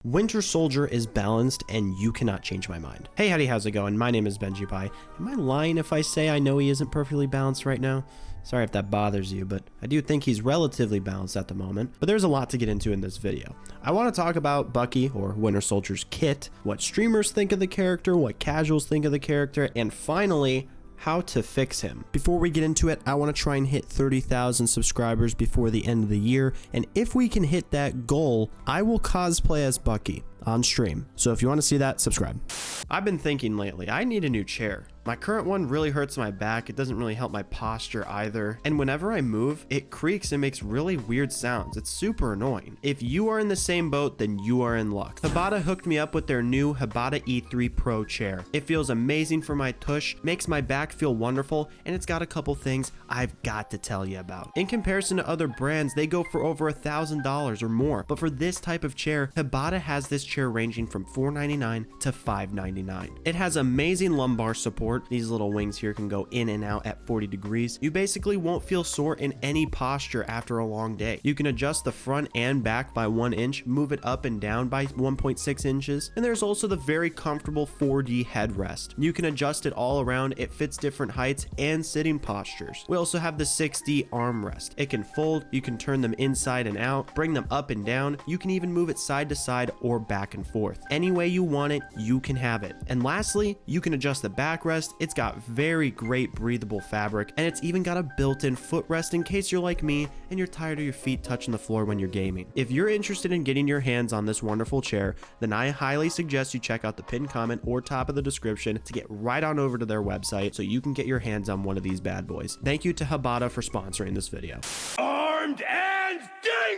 Winter Soldier is balanced and you cannot change my mind. Hey, howdy, how's it going? My name is Bennjipie. Am I lying if I say I know he isn't perfectly balanced right now? Sorry if that bothers you, but I do think he's relatively balanced at the moment. But there's a lot to get into in this video. I want to talk about Bucky, or Winter Soldier's kit, what streamers think of the character, what casuals think of the character, and finally, how to fix him. Before we get into it, I want to try and hit 30,000 subscribers before the end of the year, and if we can hit that goal, I will cosplay as Bucky on stream. So if you want to see that, subscribe. I've been thinking lately, I need a new chair. My current one really hurts my back. It doesn't really help my posture either. And whenever I move, it creaks and makes really weird sounds. It's super annoying. If you are in the same boat, then you are in luck. Hibata hooked me up with their new Hibata E3 Pro chair. It feels amazing for my tush, makes my back feel wonderful, and it's got a couple things I've got to tell you about. In comparison to other brands, they go for over $1,000 or more. But for this type of chair, Hibata has this chair ranging from $499 to $599. It has amazing lumbar support. These little wings here can go in and out at 40 degrees. You basically won't feel sore in any posture after a long day. You can adjust the front and back by 1 inch, move it up and down by 1.6 inches. And there's also the very comfortable 4D headrest. You can adjust it all around. It fits different heights and sitting postures. We also have the 6D armrest. It can fold. You can turn them inside and out, bring them up and down. You can even move it side to side or back and forth. Any way you want it, you can have it. And lastly, you can adjust the backrest. It's got very great breathable fabric, and it's even got a built-in footrest in case you're like me and you're tired of your feet touching the floor when you're gaming. If you're interested in getting your hands on this wonderful chair, then I highly suggest you check out the pinned comment or top of the description to get right on over to their website so you can get your hands on one of these bad boys. Thank you to Hibata for sponsoring this video. Armed and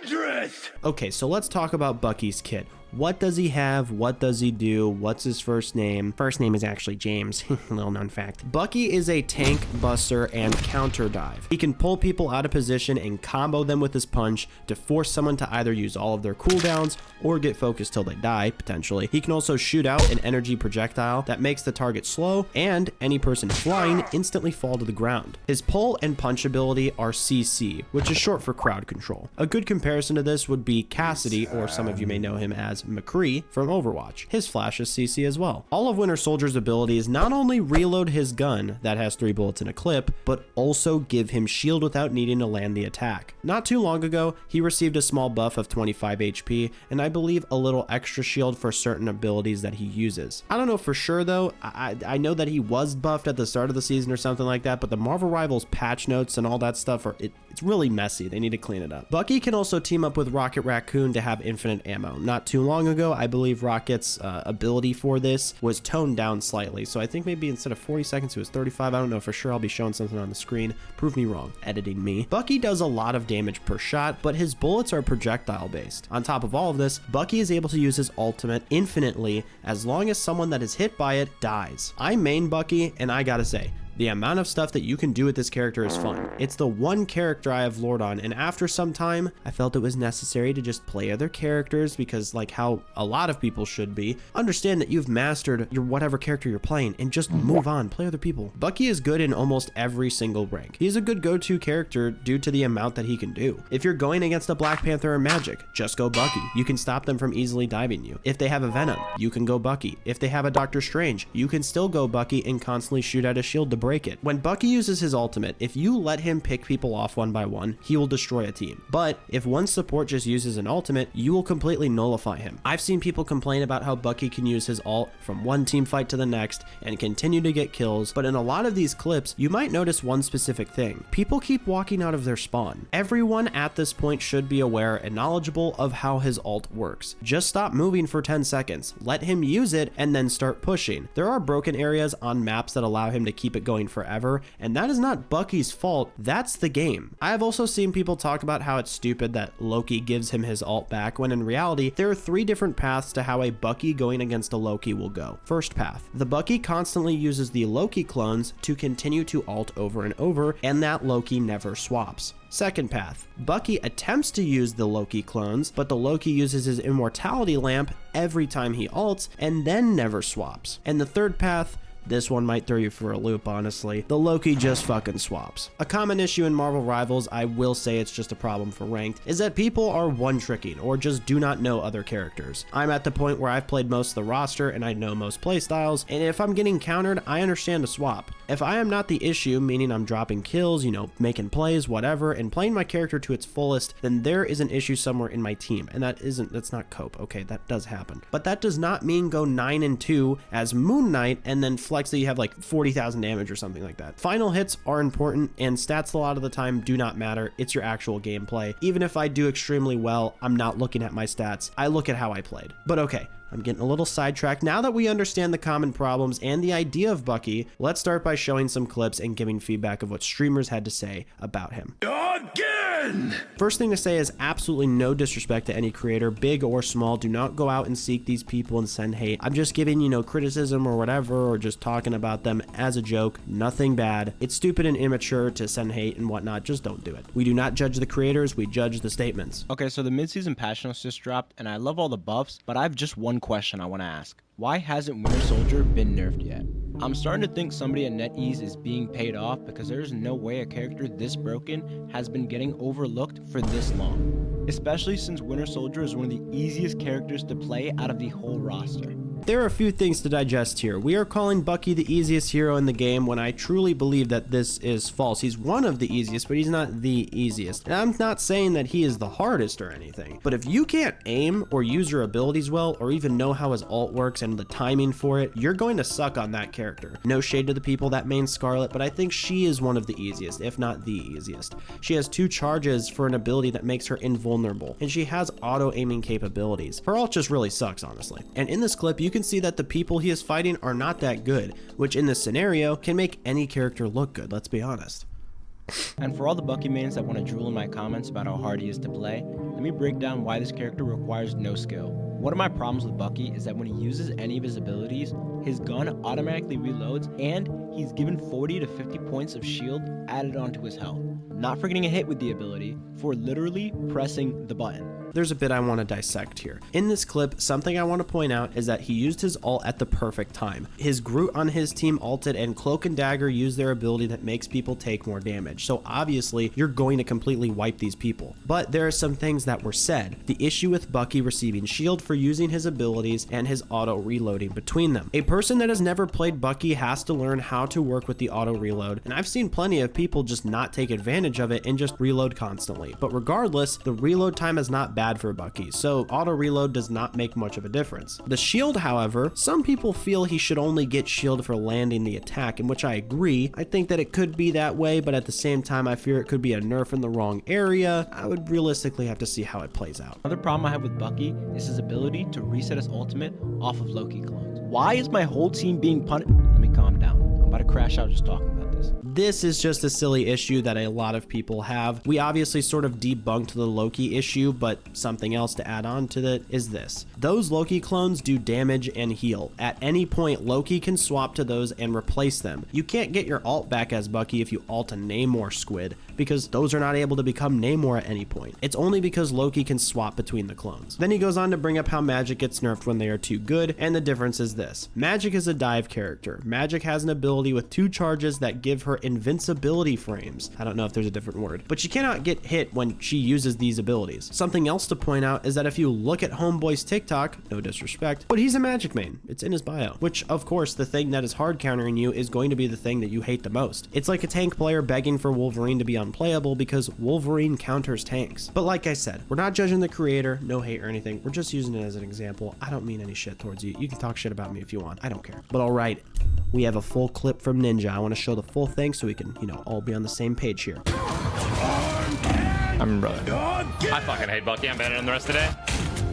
dangerous! Okay, so let's talk about Bucky's kit. What does he have? What does he do? What's his first name? First name is actually James. Little known fact. Bucky is a tank, buster, and counter dive. He can pull people out of position and combo them with his punch to force someone to either use all of their cooldowns or get focused till they die, potentially. He can also shoot out an energy projectile that makes the target slow and any person flying instantly fall to the ground. His pull and punch ability are CC, which is short for crowd control. A good comparison to this would be Cassidy, or some of you may know him as McCree from Overwatch. His flash is CC as well. All of Winter Soldier's abilities not only reload his gun that has 3 bullets in a clip, but also give him shield without needing to land the attack. Not too long ago, he received a small buff of 25 HP, and I believe a little extra shield for certain abilities that he uses. I don't know for sure though. I know that he was buffed at the start of the season or something like that, but the Marvel Rivals patch notes and all that stuff it's really messy. They need to clean it up. Bucky can also team up with Rocket Raccoon to have infinite ammo. Not too long ago, I believe Rocket's ability for this was toned down slightly, so I think maybe instead of 40 seconds it was 35. I don't know for sure. I'll be showing something on the screen. Prove me wrong, editing me. Bucky does a lot of damage per shot, but his bullets are projectile based. On top of all of this, Bucky is able to use his ultimate infinitely as long as someone that is hit by it dies. I main Bucky, and I gotta say, the amount of stuff that you can do with this character is fun. It's the one character I have lored on, and after some time, I felt it was necessary to just play other characters because, like how a lot of people should be, understand that you've mastered your whatever character you're playing and just move on, play other people. Bucky is good in almost every single rank. He's a good go-to character due to the amount that he can do. If you're going against a Black Panther or Magic, just go Bucky. You can stop them from easily diving you. If they have a Venom, you can go Bucky. If they have a Doctor Strange, you can still go Bucky and constantly shoot at a shield to break it. When Bucky uses his ultimate, if you let him pick people off one by one, he will destroy a team. But if one support just uses an ultimate, you will completely nullify him. I've seen people complain about how Bucky can use his ult from one team fight to the next and continue to get kills, but in a lot of these clips, you might notice one specific thing. People keep walking out of their spawn. Everyone at this point should be aware and knowledgeable of how his ult works. Just stop moving for 10 seconds, let him use it, and then start pushing. There are broken areas on maps that allow him to keep it going forever, and that is not Bucky's fault. That's the game. I have also seen people talk about how it's stupid that Loki gives him his ult back, when in reality, there are 3 different paths to how a Bucky going against a Loki will go. First path, the Bucky constantly uses the Loki clones to continue to ult over and over, and that Loki never swaps. Second path, Bucky attempts to use the Loki clones, but the Loki uses his immortality lamp every time he ults and then never swaps. And the third path, This one might throw you for a loop, honestly. The Loki just fucking swaps. A common issue in Marvel Rivals, I will say it's just a problem for ranked, is that people are one-tricking or just do not know other characters. I'm at the point where I've played most of the roster and I know most playstyles, and if I'm getting countered, I understand a swap. If I am not the issue, meaning I'm dropping kills, making plays, whatever, and playing my character to its fullest, then there is an issue somewhere in my team, and that's not cope. Okay, that does happen. But that does not mean go 9-2 as Moon Knight and then flex that you have like 40,000 damage or something like that. Final hits are important, and stats a lot of the time do not matter. It's your actual gameplay. Even if I do extremely well, I'm not looking at my stats. I look at how I played. But okay, I'm getting a little sidetracked. Now that we understand the common problems and the idea of Bucky, let's start by showing some clips and giving feedback of what streamers had to say about him. Again! First thing to say is absolutely no disrespect to any creator, big or small. Do not go out and seek these people and send hate. I'm just giving, criticism or whatever, or just talking about them as a joke. Nothing bad. It's stupid and immature to send hate and whatnot. Just don't do it. We do not judge the creators. We judge the statements. Okay, so the mid-season patch notes just dropped, and I love all the buffs, but I have just one question I want to ask. Why hasn't Winter Soldier been nerfed yet? I'm starting to think somebody at NetEase is being paid off, because there's no way a character this broken has been getting overlooked for this long. Especially since Winter Soldier is one of the easiest characters to play out of the whole roster. There are a few things to digest here. We are calling Bucky the easiest hero in the game when I truly believe that this is false. He's one of the easiest, but he's not the easiest. And I'm not saying that he is the hardest or anything, but if you can't aim or use your abilities well, or even know how his ult works and the timing for it, you're going to suck on that character. No shade to the people that main Scarlet, but I think she is one of the easiest, if not the easiest. She has 2 charges for an ability that makes her invulnerable, and she has auto-aiming capabilities. Her ult just really sucks, honestly. And in this clip, you can see that the people he is fighting are not that good, which in this scenario can make any character look good, let's be honest. And for all the Bucky mains that want to drool in my comments about how hard he is to play, let me break down why this character requires no skill. One of my problems with Bucky is that when he uses any of his abilities, his gun automatically reloads, and he's given 40 to 50 points of shield added onto his health. Not forgetting a hit with the ability for literally pressing the button. There's a bit I want to dissect here. In this clip, something I want to point out is that he used his ult at the perfect time. His Groot on his team ulted, and Cloak and Dagger use their ability that makes people take more damage. So obviously, you're going to completely wipe these people. But there are some things that were said. The issue with Bucky receiving shield for using his abilities and his auto reloading between them. A person that has never played Bucky has to learn how to work with the auto reload, and I've seen plenty of people just not take advantage of it and just reload constantly. But regardless, the reload time is not bad for Bucky, so auto reload does not make much of a difference. The shield, however, some people feel he should only get shield for landing the attack, in which I agree. I think that it could be that way, but at the same time I fear it could be a nerf in the wrong area. I would realistically have to see how it plays out. Another problem I have with Bucky is his ability to reset his ultimate off of Loki clones. Why is my whole team being punished? Let me calm down. I'm about to crash out just talking about this. This is just a silly issue that a lot of people have. We obviously sort of debunked the Loki issue, but something else to add on to that is this. Those Loki clones do damage and heal. At any point, Loki can swap to those and replace them. You can't get your ult back as Bucky if you ult a Namor squid, because those are not able to become Namor at any point. It's only because Loki can swap between the clones. Then he goes on to bring up how Magic gets nerfed when they are too good, and the difference is this. Magic is a dive character. Magic has an ability with 2 charges that give her invincibility frames. I don't know if there's a different word, but she cannot get hit when she uses these abilities. Something else to point out is that if you look at Homeboy's TikTok, no disrespect, but he's a Magic main. It's in his bio, which of course the thing that is hard countering you is going to be the thing that you hate the most. It's like a tank player begging for Wolverine to be unplayable because Wolverine counters tanks. But like I said, we're not judging the creator, no hate or anything. We're just using it as an example. I don't mean any shit towards you. You can talk shit about me if you want. I don't care. But all right, we have a full clip from Ninja. I want to show the full thing so we can, all be on the same page here. I'm brother. I fucking hate Bucky. I'm banning him the rest of the day.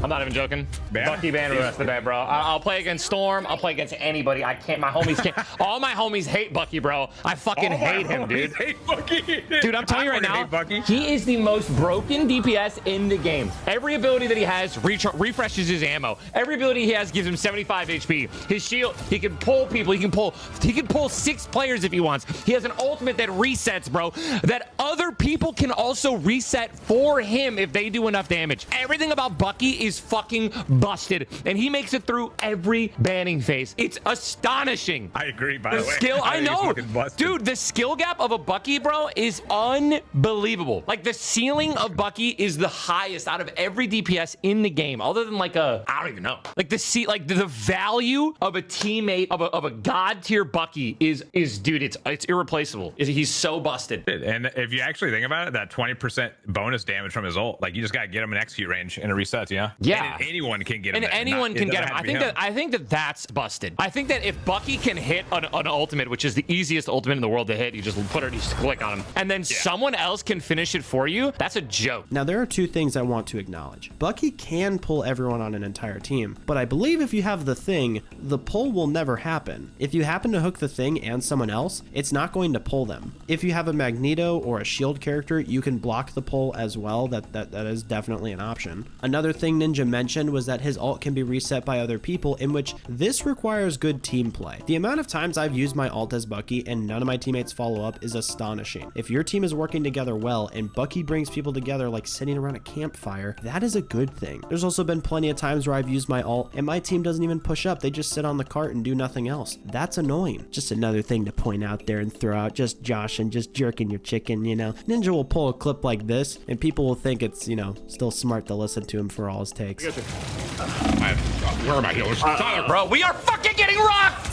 I'm not even joking. Bucky banned the rest of the day, bro. I'll play against Storm. I'll play against anybody. I can't. My homies can't. All my homies hate Bucky, bro. I fucking hate him, dude. Hate Bucky. Dude, I'm telling you right now, he is the most broken DPS in the game. Every ability that he has refreshes his ammo. Every ability he has gives him 75 HP. His shield, he can pull people. He can pull 6 players if he wants. He has an ultimate that resets, bro. That other people can also reset for him if they do enough damage. Everything about Bucky is is fucking busted, and he makes it through every banning phase. It's astonishing. I agree, by the way. Skill, I think he's know. fucking busted. Dude, the skill gap of a Bucky, bro, is unbelievable. Like, the ceiling of Bucky is the highest out of every DPS in the game, other than like I don't even know. Like, the value of a teammate of a god tier Bucky is dude, it's irreplaceable. He's so busted. And if you actually think about it, that 20% bonus damage from his ult, like, you just gotta get him in execute range and it resets, yeah? Yeah. And anyone can get him. And anyone can get him. I think that that's busted. I think that if Bucky can hit an ultimate, which is the easiest ultimate in the world to hit, you just put it, you just click on him, and then someone else can finish it for you, that's a joke. Now, there are two things I want to acknowledge. Bucky can pull everyone on an entire team, but I believe if you have the thing, the pull will never happen. If you happen to hook the thing and someone else, it's not going to pull them. If you have a Magneto or a shield character, you can block the pull as well. That is definitely an option. Another thing Ninja mentioned was that his ult can be reset by other people, in which this requires good team play. The amount of times I've used my ult as Bucky and none of my teammates follow up is astonishing. If your team is working together well and Bucky brings people together like sitting around a campfire, that is a good thing. There's also been plenty of times where I've used my ult and my team doesn't even push up. They just sit on the cart and do nothing else. That's annoying. Just another thing to point out there and throw out, just Josh and just jerking your chicken, you know. Ninja will pull a clip like this and people will think it's, you know, still smart to listen to him for all his takes. Where are my healers? Tyler, Bro, we are fucking getting rocked!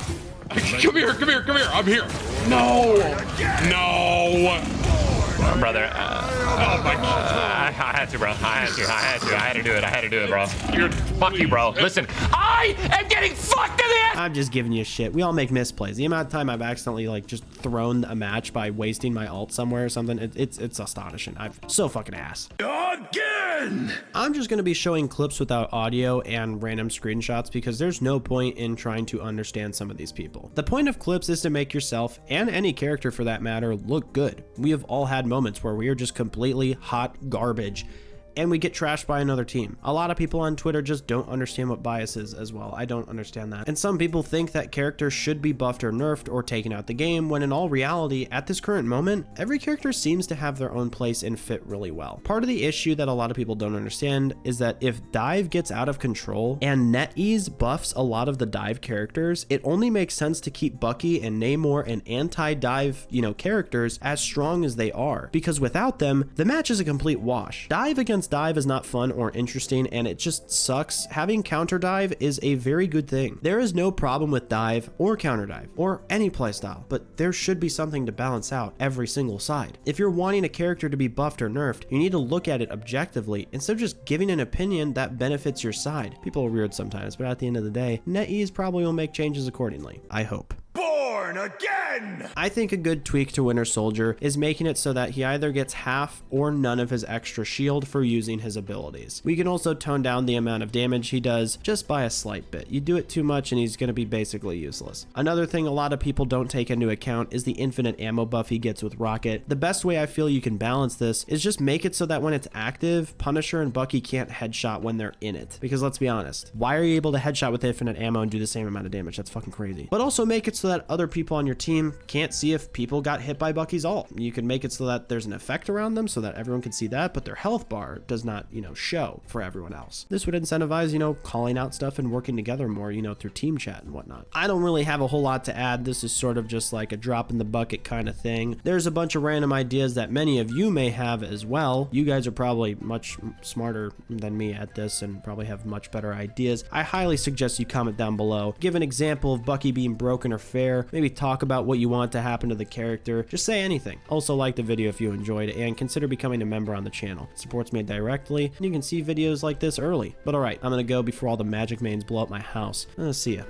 come here. I'm here. No. Brother, Oh my God. I had to, bro. I had to do it, bro. Fuck you, bro. Listen, I am getting fucked in the ass! I'm just giving you shit. We all make misplays. The amount of time I've accidentally like just thrown a match by wasting my ult somewhere or something, it's astonishing. I'm so fucking ass. Again! I'm just going to be showing clips without audio and random screenshots because there's no point in trying to understand some of these people. The point of clips is to make yourself, and any character for that matter, look good. We have all had moments where we are just completely hot garbage and we get trashed by another team. A lot of people on Twitter just don't understand what bias is as well. I don't understand that. And some people think that characters should be buffed or nerfed or taken out the game, when in all reality, at this current moment, every character seems to have their own place and fit really well. Part of the issue that a lot of people don't understand is that if dive gets out of control and NetEase buffs a lot of the dive characters, it only makes sense to keep Bucky and Namor and anti-dive, characters as strong as they are, because without them, the match is a complete wash. Dive against dive is not fun or interesting, and it just sucks. Having counter dive is a very good thing. There is no problem with dive or counter dive or any playstyle, but there should be something to balance out every single side. If you're wanting a character to be buffed or nerfed, you need to look at it objectively instead of just giving an opinion that benefits your side. People are weird sometimes, but at the end of the day, NetEase probably will make changes accordingly. I hope. Born again! I think a good tweak to Winter Soldier is making it so that he either gets half or none of his extra shield for using his abilities. We can also tone down the amount of damage he does just by a slight bit. You do it too much and he's going to be basically useless. Another thing a lot of people don't take into account is the infinite ammo buff he gets with Rocket. The best way I feel you can balance this is just make it so that when it's active, Punisher and Bucky can't headshot when they're in it. Because let's be honest, why are you able to headshot with infinite ammo and do the same amount of damage? That's fucking crazy. But also make it so that other people on your team can't see if people got hit by Bucky's ult. You can make it so that there's an effect around them so that everyone can see that, but their health bar does not, show for everyone else. This would incentivize, calling out stuff and working together more, through team chat and whatnot. I don't really have a whole lot to add. This is sort of just like a drop in the bucket kind of thing. There's a bunch of random ideas that many of you may have as well. You guys are probably much smarter than me at this and probably have much better ideas. I highly suggest you comment down below. Give an example of Bucky being broken or fair. Maybe talk about what you want to happen to the character. Just say anything. Also like the video if you enjoyed it and consider becoming a member on the channel. It supports me directly and you can see videos like this early. But alright, I'm gonna go before all the magic mains blow up my house. See ya.